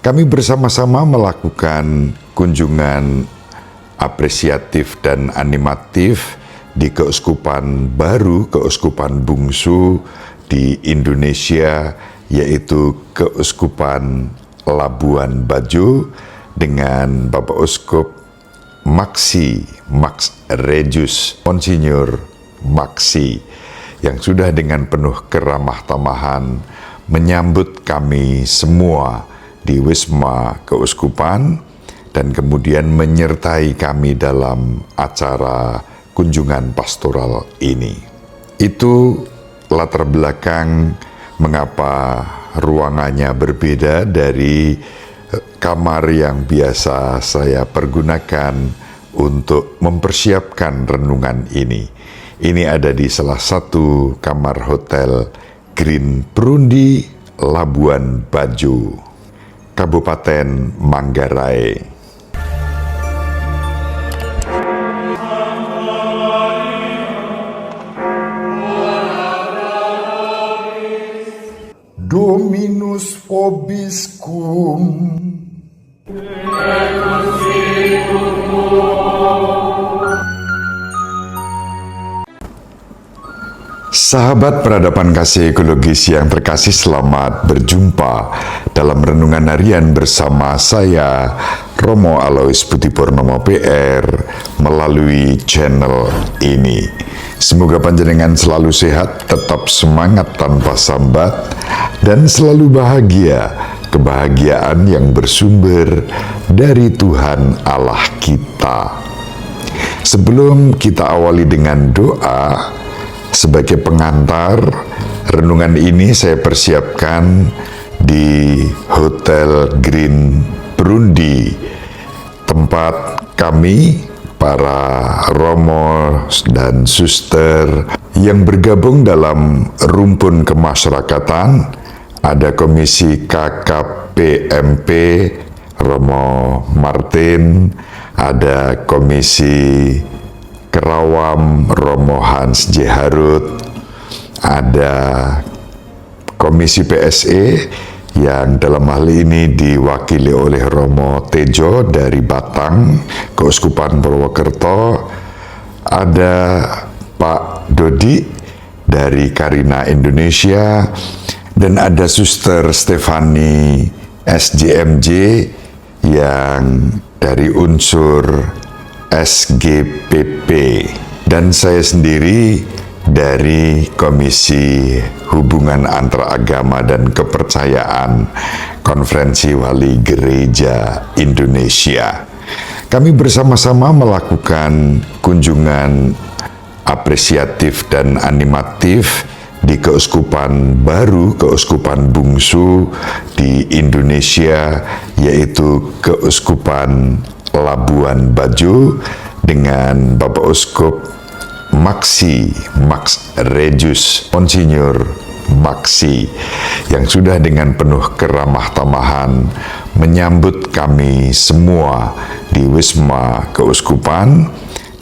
Kami bersama-sama melakukan kunjungan apresiatif dan animatif di Keuskupan Baru, Keuskupan Bungsu di Indonesia, yaitu Keuskupan Labuan Bajo dengan Bapak Uskup Maksi Max Regius Monsinyur Maksi, yang sudah dengan penuh keramah tamahan menyambut kami semua di Wisma Keuskupan dan kemudian menyertai kami dalam acara kunjungan pastoral ini. Itu latar belakang mengapa ruangannya berbeda dari kamar yang biasa saya pergunakan untuk mempersiapkan renungan ini. Ini ada di salah satu kamar hotel Green Perundi, Labuan Bajo, Kabupaten Manggarai. Dominus vobiscum. Sahabat peradaban kasih ekologis yang terkasih, selamat berjumpa dalam renungan harian bersama saya, Romo Alois Budi Purnomo PR, melalui channel ini. Semoga panjenengan selalu sehat, tetap semangat tanpa sambat, dan selalu bahagia, kebahagiaan yang bersumber dari Tuhan Allah kita. Sebelum kita awali dengan doa, sebagai pengantar renungan ini saya persiapkan di Hotel Green Perundi, tempat kami para romo dan suster yang bergabung dalam rumpun kemasyarakatan. Ada komisi KKPMP Romo Martin, ada komisi Kerawam Romo Hans J. Harut, ada komisi PSE yang dalam hal ini diwakili oleh Romo Tejo dari Batang, Keuskupan Purwokerto, ada Pak Dodi dari Karina Indonesia, dan ada Suster Stefani SJMJ yang dari unsur SGPP, dan saya sendiri dari Komisi Hubungan Antaragama dan Kepercayaan Konferensi Wali Gereja Indonesia. Kami bersama-sama melakukan kunjungan apresiatif dan animatif di Keuskupan Baru, Keuskupan Bungsu di Indonesia, yaitu Keuskupan Labuan Bajo dengan Bapak Uskup Maksi Max Regius Monsinyur Maksi, yang sudah dengan penuh keramah tamahan menyambut kami semua di Wisma Keuskupan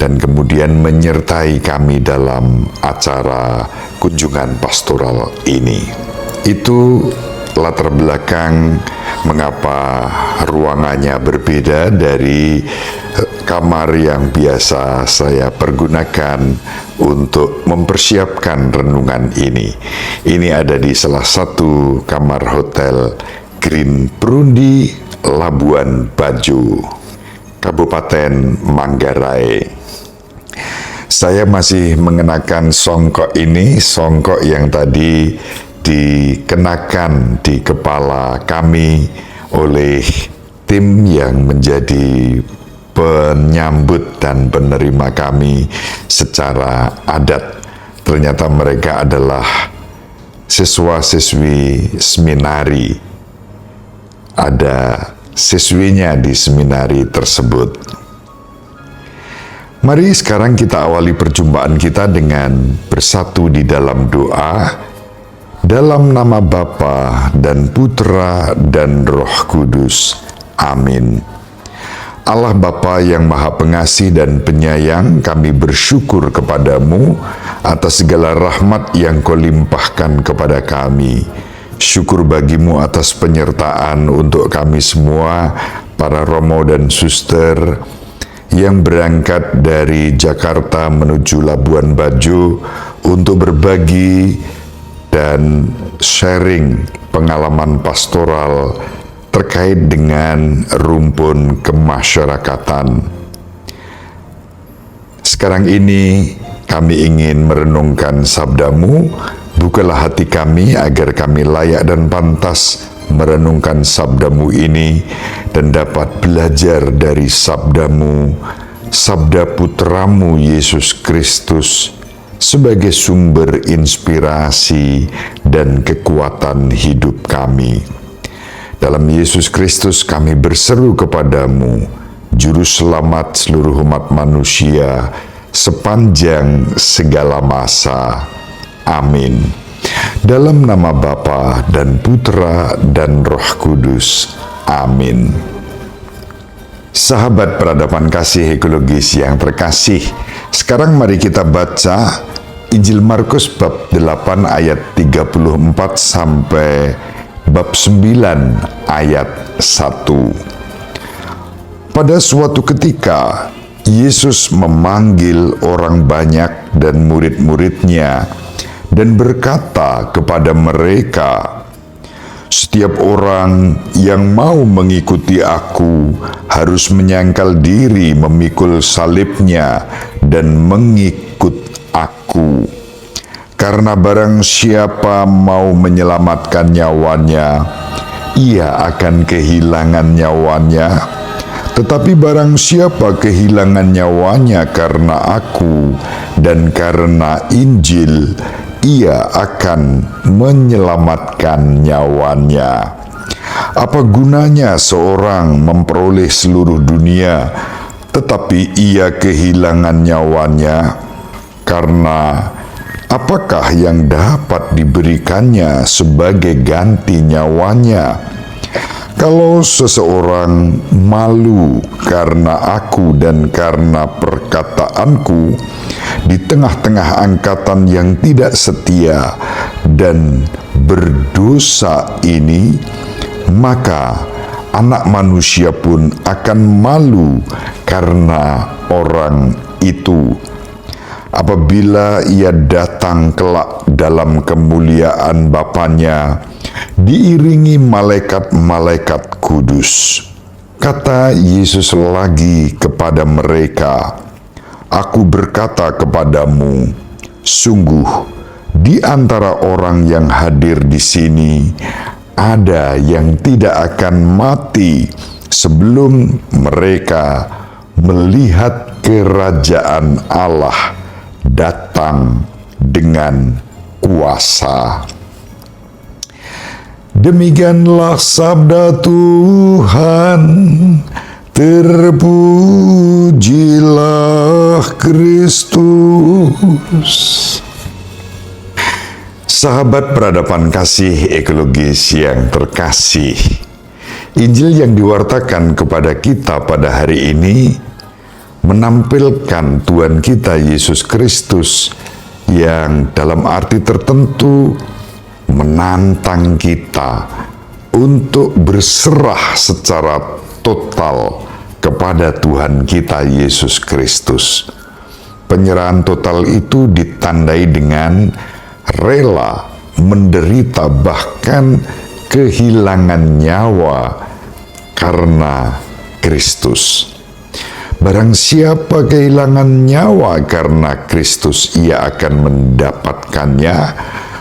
dan kemudian menyertai kami dalam acara kunjungan pastoral ini. Itu latar belakang mengapa ruangannya berbeda dari kamar yang biasa saya pergunakan untuk mempersiapkan renungan ini. Ini ada di salah satu kamar hotel Green Perundi, Labuan Bajo, Kabupaten Manggarai. Saya masih mengenakan songkok ini, songkok yang tadi dikenakan di kepala kami oleh tim yang menjadi penyambut dan penerima kami secara adat. Ternyata mereka adalah siswa-siswi seminari. Ada siswinya di seminari tersebut. Mari sekarang kita awali perjumpaan kita dengan bersatu di dalam doa. Dalam nama Bapa dan Putra dan Roh Kudus. Amin. Allah Bapa yang Maha Pengasih dan Penyayang, kami bersyukur kepadamu atas segala rahmat yang Kau limpahkan kepada kami. Syukur bagimu atas penyertaan untuk kami semua, para romo dan suster yang berangkat dari Jakarta menuju Labuan Bajo untuk berbagi dan sharing pengalaman pastoral terkait dengan rumpun kemasyarakatan. Sekarang ini kami ingin merenungkan sabdamu. Bukalah hati kami agar kami layak dan pantas merenungkan sabdamu ini dan dapat belajar dari sabdamu, sabda putramu Yesus Kristus, sebagai sumber inspirasi dan kekuatan hidup kami. Dalam Yesus Kristus kami berseru kepadamu, Juru Selamat seluruh umat manusia, sepanjang segala masa. Amin. Dalam nama Bapa dan Putra dan Roh Kudus. Amin. Sahabat peradaban kasih ekologis yang terkasih, sekarang mari kita baca Injil Markus bab 8 ayat 34 sampai bab 9 ayat 1. Pada suatu ketika, Yesus memanggil orang banyak dan murid-muridnya dan berkata kepada mereka, "Setiap orang yang mau mengikuti aku harus menyangkal diri, memikul salibnya, dan mengikut aku. Karena barang siapa mau menyelamatkan nyawanya, ia akan kehilangan nyawanya. Tetapi barang siapa kehilangan nyawanya karena aku dan karena Injil, ia akan menyelamatkan nyawanya. Apa gunanya seorang memperoleh seluruh dunia, tetapi ia kehilangan nyawanya? Karena apakah yang dapat diberikannya sebagai ganti nyawanya? Kalau seseorang malu karena aku dan karena perkataanku di tengah-tengah angkatan yang tidak setia dan berdosa ini, maka Anak Manusia pun akan malu karena orang itu apabila ia datang kelak dalam kemuliaan Bapanya diiringi malaikat-malaikat kudus." Kata Yesus lagi kepada mereka, "Aku berkata kepadamu, sungguh di antara orang yang hadir di sini ada yang tidak akan mati sebelum mereka melihat kerajaan Allah datang dengan kuasa." Demikianlah sabda Tuhan. Terpujilah Kristus. Sahabat peradaban kasih ekologis yang terkasih, Injil yang diwartakan kepada kita pada hari ini menampilkan Tuhan kita Yesus Kristus yang dalam arti tertentu menantang kita untuk berserah secara total kepada Tuhan kita Yesus Kristus. Penyerahan total itu ditandai dengan rela menderita, bahkan kehilangan nyawa karena Kristus. Barang siapa kehilangan nyawa karena Kristus, ia akan mendapatkannya.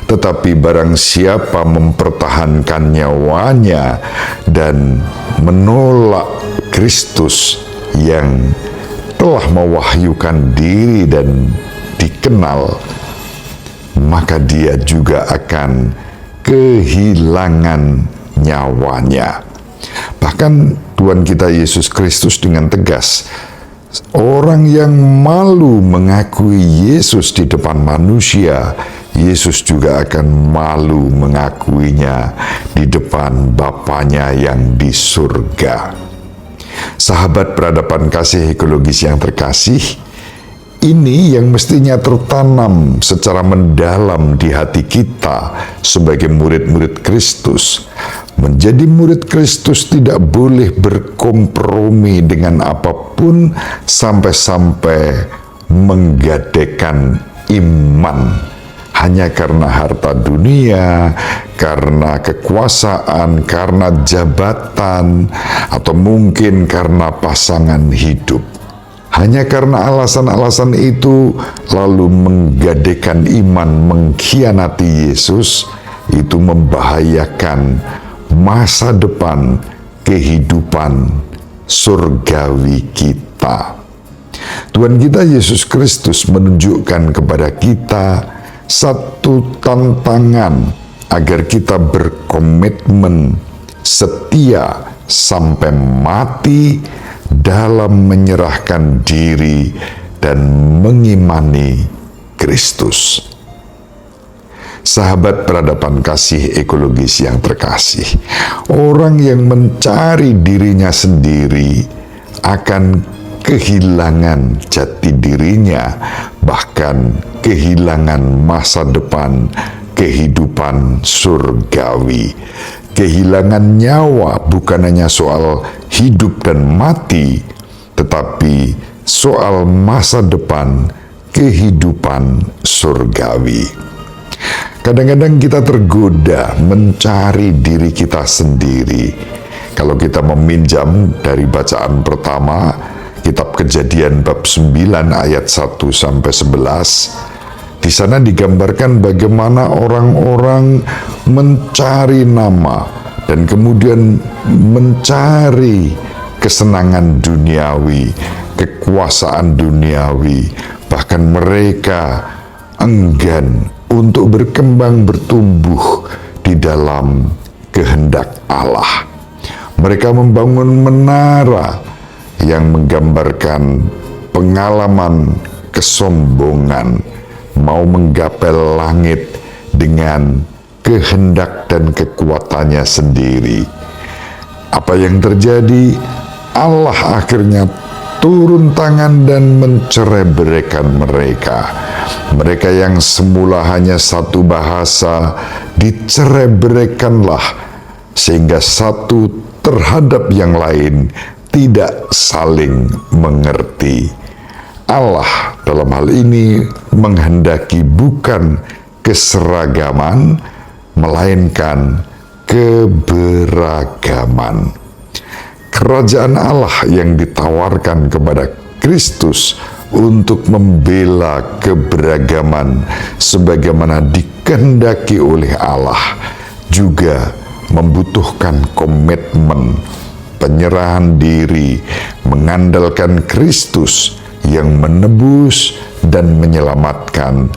Tetapi barang siapa mempertahankan nyawanya dan menolak Kristus yang telah mewahyukan diri dan dikenal, maka dia juga akan kehilangan nyawanya. Bahkan Tuhan kita Yesus Kristus dengan tegas, orang yang malu mengakui Yesus di depan manusia, Yesus juga akan malu mengakuinya di depan Bapanya yang di surga. Sahabat peradaban kasih ekologis yang terkasih, Ini yang mestinya tertanam secara mendalam di hati kita sebagai murid-murid Kristus. Menjadi murid Kristus tidak boleh berkompromi dengan apapun sampai-sampai menggadaikan iman hanya karena harta dunia, karena kekuasaan, karena jabatan, atau mungkin karena pasangan hidup. Hanya karena alasan-alasan itu lalu menggadaikan iman, mengkhianati Yesus, itu membahayakan masa depan kehidupan surgawi kita. Tuhan kita Yesus Kristus menunjukkan kepada kita satu tantangan agar kita berkomitmen setia sampai mati dalam menyerahkan diri dan mengimani Kristus. Sahabat peradaban kasih ekologis yang terkasih, orang yang mencari dirinya sendiri akan kehilangan jati dirinya, bahkan kehilangan masa depan kehidupan surgawi. Kehilangan nyawa bukan hanya soal hidup dan mati, tetapi soal masa depan kehidupan surgawi. Kadang-kadang kita tergoda mencari diri kita sendiri. Kalau kita meminjam dari bacaan pertama, kitab Kejadian bab 9 ayat 1 sampai 11, di sana digambarkan bagaimana orang-orang mencari nama dan kemudian mencari kesenangan duniawi, kekuasaan duniawi, bahkan mereka enggan untuk berkembang bertumbuh di dalam kehendak Allah. Mereka membangun menara yang menggambarkan pengalaman kesombongan, mau menggapai langit dengan kehendak dan kekuatannya sendiri. Apa yang terjadi? Allah akhirnya turun tangan dan mencerai-beraikan mereka. Mereka yang semula hanya satu bahasa dicerai-beraikanlah, sehingga satu terhadap yang lain tidak saling mengerti. Allah dalam hal ini menghendaki bukan keseragaman, melainkan keberagaman. Kerajaan Allah yang ditawarkan kepada Kristus untuk membela keberagaman sebagaimana dikehendaki oleh Allah juga membutuhkan komitmen, penyerahan diri, mengandalkan Kristus yang menebus dan menyelamatkan,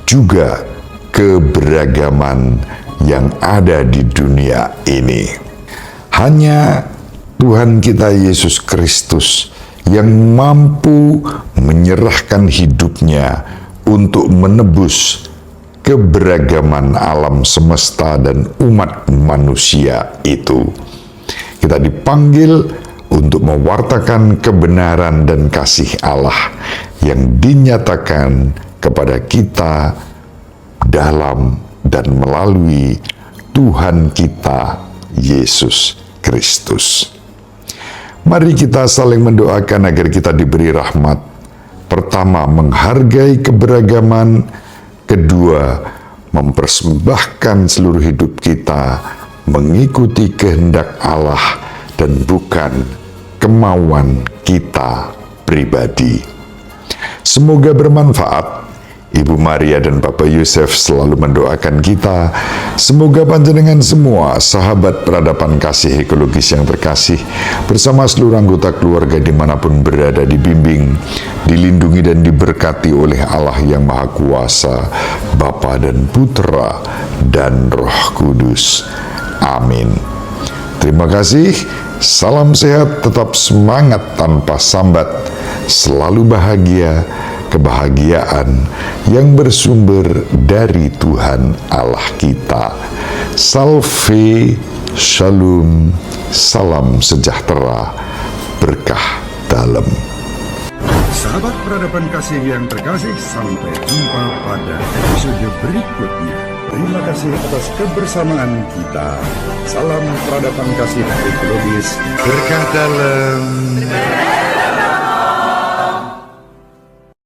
juga keberagaman yang ada di dunia ini. Hanya Tuhan kita Yesus Kristus yang mampu menyerahkan hidupnya untuk menebus keberagaman alam semesta dan umat manusia itu. Kita dipanggil untuk mewartakan kebenaran dan kasih Allah yang dinyatakan kepada kita dalam dan melalui Tuhan kita Yesus Kristus. Mari kita saling mendoakan agar kita diberi rahmat. Pertama, menghargai keberagaman. Kedua, mempersembahkan seluruh hidup kita mengikuti kehendak Allah dan bukan kemauan kita pribadi. Semoga bermanfaat. Ibu Maria dan Bapak Yusuf selalu mendoakan kita. Semoga panjenengan semua, sahabat peradaban kasih ekologis yang terkasih, bersama seluruh anggota keluarga dimanapun berada, dibimbing, dilindungi dan diberkati oleh Allah yang Maha Kuasa, Bapa dan Putra dan Roh Kudus. Amin. Terima kasih. Salam sehat, tetap semangat tanpa sambat, selalu bahagia, kebahagiaan yang bersumber dari Tuhan Allah kita. Salve, shalom, salam sejahtera, berkah dalam. Sahabat peradaban kasih yang terkasih, sampai jumpa pada episode berikutnya. Terima kasih atas kebersamaan kita. Salam peradaban kasih ekologis. Berkah dalam.